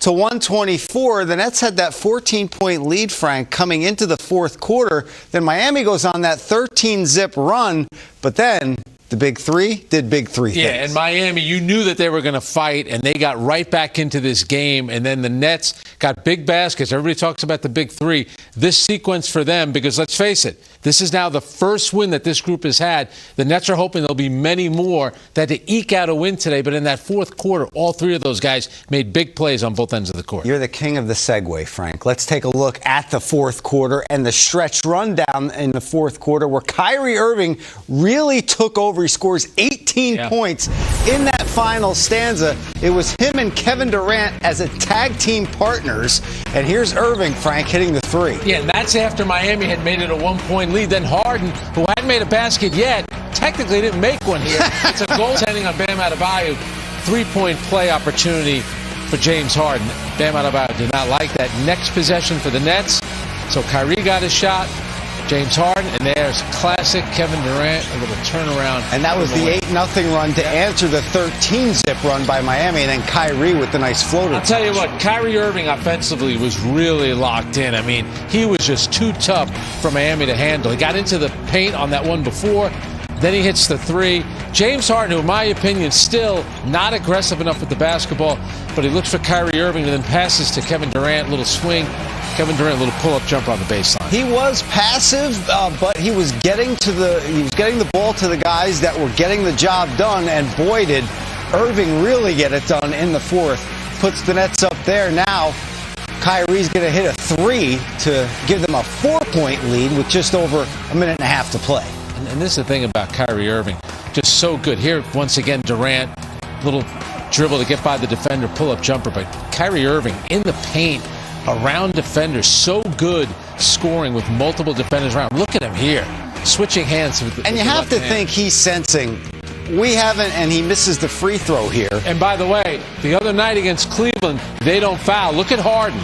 to 124. The Nets had that 14-point lead, Frank, coming into the fourth quarter. Then Miami goes on that 13-zip run, but then the big three did big three things. Yeah, and Miami, you knew that they were going to fight, and they got right back into this game. And then the Nets got big baskets. Everybody talks about the big three. This sequence for them, because let's face it, this is now the first win that this group has had. The Nets are hoping there'll be many more that to eke out a win today. But in that fourth quarter, all three of those guys made big plays on both ends of the court. You're the king of the segue, Frank. Let's take a look at the fourth quarter and the stretch rundown in the fourth quarter where Kyrie Irving really took over. He scores 18 points in that final stanza. It was him and Kevin Durant as a tag team partners. And here's Irving, Frank, hitting the three. Yeah, and that's after Miami had made it a one-point lead. Then Harden, who hadn't made a basket yet, technically didn't make one here. It's a goaltending on Bam Adebayo. Three-point play opportunity for James Harden. Bam Adebayo did not like that. Next possession for the Nets. So Kyrie got his shot. James Harden, and there's classic Kevin Durant, a little turnaround. And that was the 8-0 run to answer the 13-zip run by Miami, and then Kyrie with the nice floater. I'll tell you what, Kyrie Irving offensively was really locked in. I mean, he was just too tough for Miami to handle. He got into the paint on that one before, then he hits the three. James Harden, who in my opinion, still not aggressive enough with the basketball, but he looks for Kyrie Irving and then passes to Kevin Durant, little swing. Kevin Durant, a little pull-up jumper on the baseline. He was passive, but he was getting the ball to the guys that were getting the job done, and boy, did Irving really get it done in the fourth. Puts the Nets up there now. Kyrie's going to hit a three to give them a 4-point lead with just over a minute and a half to play. And this is the thing about Kyrie Irving, just so good. Here, once again, Durant, little dribble to get by the defender, pull-up jumper, but Kyrie Irving in the paint, around defenders, so good scoring with multiple defenders around. Look at him here, switching hands. And you have to think he's sensing we haven't, and he misses the free throw here. And by the way, the other night against Cleveland, they don't foul. Look at Harden.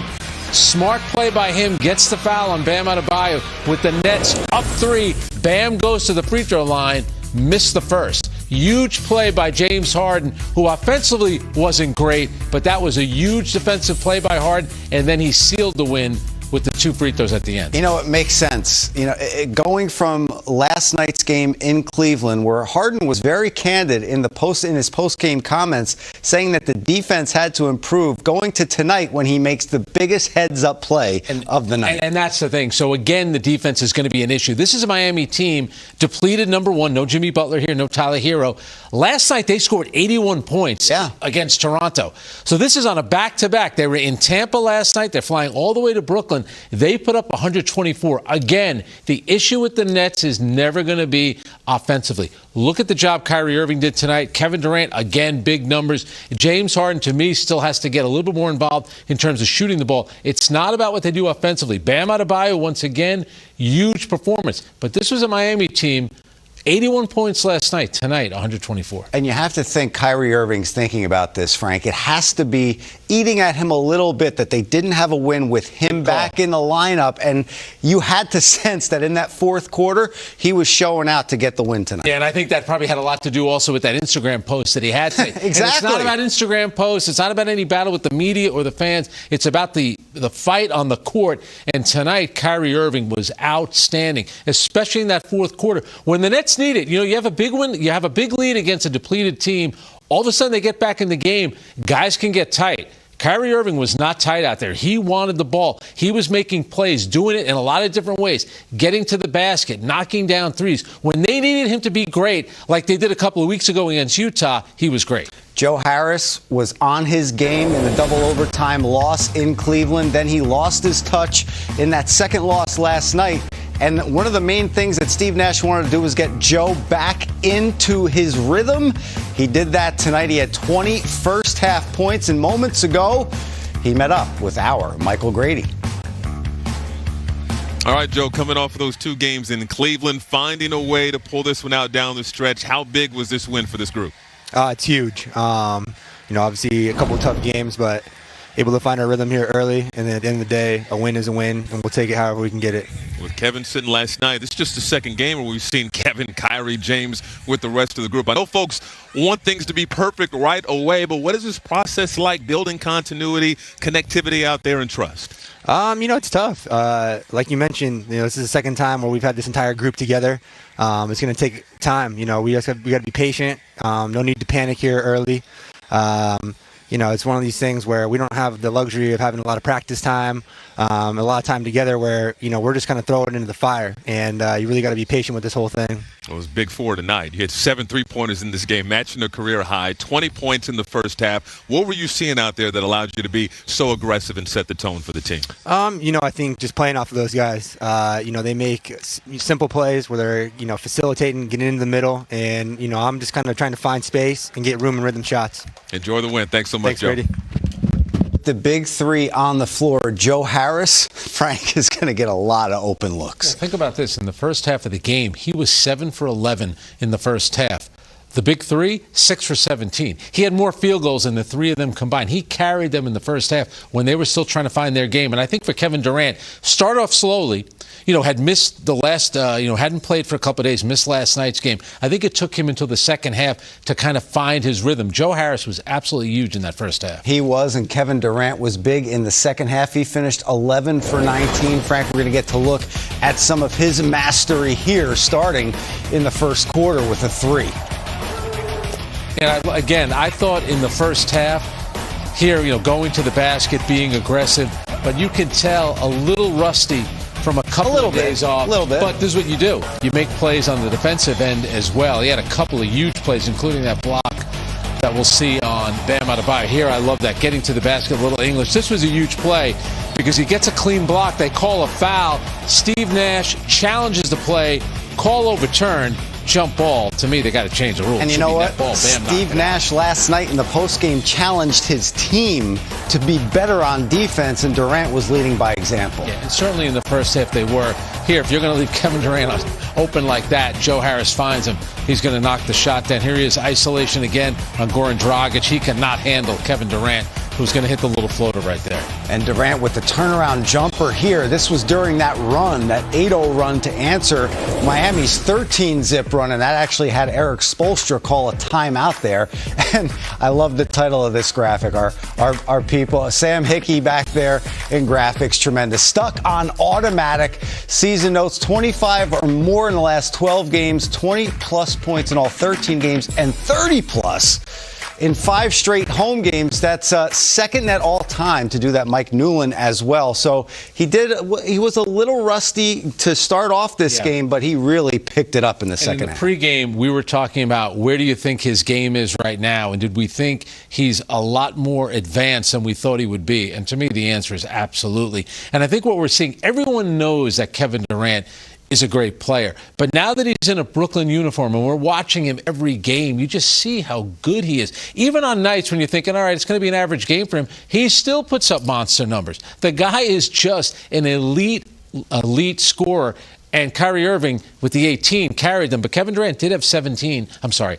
Smart play by him, gets the foul on Bam Adebayo with the Nets up three. Bam goes to the free throw line, missed the first. Huge play by James Harden, who offensively wasn't great, but that was a huge defensive play by Harden, and then he sealed the win with the two free throws at the end. You know, it makes sense. You know, going from last night's game in Cleveland, where Harden was very candid in his post-game comments, saying that the defense had to improve, going to tonight when he makes the biggest heads-up play of the night. And that's the thing. So, again, the defense is going to be an issue. This is a Miami team, depleted number one. No Jimmy Butler here, no Tyler Hero. Last night, they scored 81 points against Toronto. So this is on a back-to-back. They were in Tampa last night. They're flying all the way to Brooklyn. They put up 124. Again, the issue with the Nets is never going to be offensively. Look at the job Kyrie Irving did tonight. Kevin Durant, again, big numbers. James Harden, to me, still has to get a little bit more involved in terms of shooting the ball. It's not about what they do offensively. Bam Adebayo, once again, huge performance. But this was a Miami team. 81 points last night. Tonight, 124. And you have to think Kyrie Irving's thinking about this, Frank. It has to be eating at him a little bit that they didn't have a win with him back in the lineup. And you had to sense that in that fourth quarter, he was showing out to get the win tonight. Yeah, and I think that probably had a lot to do also with that Instagram post that he had today. Exactly. And it's not about Instagram posts. It's not about any battle with the media or the fans. It's about the fight on the court. And tonight, Kyrie Irving was outstanding, especially in that fourth quarter. When the Nets need it, you know, you have a big win, you have a big lead against a depleted team. All of a sudden, they get back in the game. Guys can get tight. Kyrie Irving was not tight out there. He wanted the ball. He was making plays, doing it in a lot of different ways, getting to the basket, knocking down threes. When they needed him to be great, like they did a couple of weeks ago against Utah, he was great. Joe Harris was on his game in the double overtime loss in Cleveland. Then he lost his touch in that second loss last night. And one of the main things that Steve Nash wanted to do was get Joe back into his rhythm. He did that tonight. He had 20 first-half points, and moments ago, he met up with our Michael Grady. All right, Joe, coming off of those two games in Cleveland, finding a way to pull this one out down the stretch. How big was this win for this group? It's huge. Obviously a couple of tough games, but able to find our rhythm here early, and then at the end of the day, a win is a win, and we'll take it however we can get it. With Kevin sitting last night, this is just the second game where we've seen Kevin, Kyrie, James with the rest of the group. I know folks want things to be perfect right away, but what is this process like, building continuity, connectivity out there, and trust? It's tough. Like you mentioned, this is the second time where we've had this entire group together. It's going to take time. We got to be patient. No need to panic here early. It's one of these things where we don't have the luxury of having a lot of practice time, a lot of time together where, we're just kind of throwing it into the fire. And you really got to be patient with this whole thing. It was big four tonight. You had 7 3-pointers in this game, matching a career high, 20 points in the first half. What were you seeing out there that allowed you to be so aggressive and set the tone for the team? I think just playing off of those guys, they make simple plays where they're, facilitating, getting into the middle. And, I'm just kind of trying to find space and get room and rhythm shots. Enjoy the win. Thanks so much, Thanks, Brady. The big three on the floor, Joe Harris, Frank, is going to get a lot of open looks. Think about this. In the first half of the game, he was 7 for 11 in the first half. The big three, 6 for 17. He had more field goals than the three of them combined. He carried them in the first half when they were still trying to find their game. And I think for Kevin Durant, start off slowly, had missed the last, hadn't played for a couple of days, missed last night's game. I think it took him until the second half to kind of find his rhythm. Joe Harris was absolutely huge in that first half. He was, and Kevin Durant was big in the second half. He finished 11 for 19. Frank, we're going to get to look at some of his mastery here, starting in the first quarter with a three. And I thought in the first half, here, going to the basket, being aggressive, but you can tell a little rusty from a couple of days off. A little bit. But this is what you do. You make plays on the defensive end as well. He had a couple of huge plays, including that block that we'll see on Bam Adebayo. Here, I love that. Getting to the basket, a little English. This was a huge play because he gets a clean block. They call a foul. Steve Nash challenges the play. Call overturned. Jump ball. To me, they got to change the rules. And you know what? Steve Nash last night in the postgame challenged his team to be better on defense, and Durant was leading by example. Yeah, and certainly in the first half they were. Here, if you're going to leave Kevin Durant open like that, Joe Harris finds him. He's going to knock the shot down. Here he is, isolation again on Goran Dragic. He cannot handle Kevin Durant, who's going to hit the little floater right there. And Durant with the turnaround jumper here. This was during that run, that 8-0 run to answer Miami's 13-zip run, and that actually had Eric Spoelstra call a timeout there. And I love the title of this graphic. Our people, Sam Hickey back there in graphics, tremendous. Stuck on automatic. Season notes, 25 or more in the last 12 games, 20-plus points in all 13 games, and 30-plus in 5 straight home games. That's second at all time to do that, Mike Newland as well. So he was a little rusty to start off this game, but he really picked it up in the second half. In the pregame, we were talking about where do you think his game is right now, and did we think he's a lot more advanced than we thought he would be? And to me, the answer is absolutely. And I think what we're seeing, everyone knows that Kevin Durant is a great player. But now that he's in a Brooklyn uniform and we're watching him every game, you just see how good he is. Even on nights when you're thinking, all right, it's going to be an average game for him, he still puts up monster numbers. The guy is just an elite scorer. And Kyrie Irving with the 18 carried them, but Kevin Durant did have 17. I'm sorry,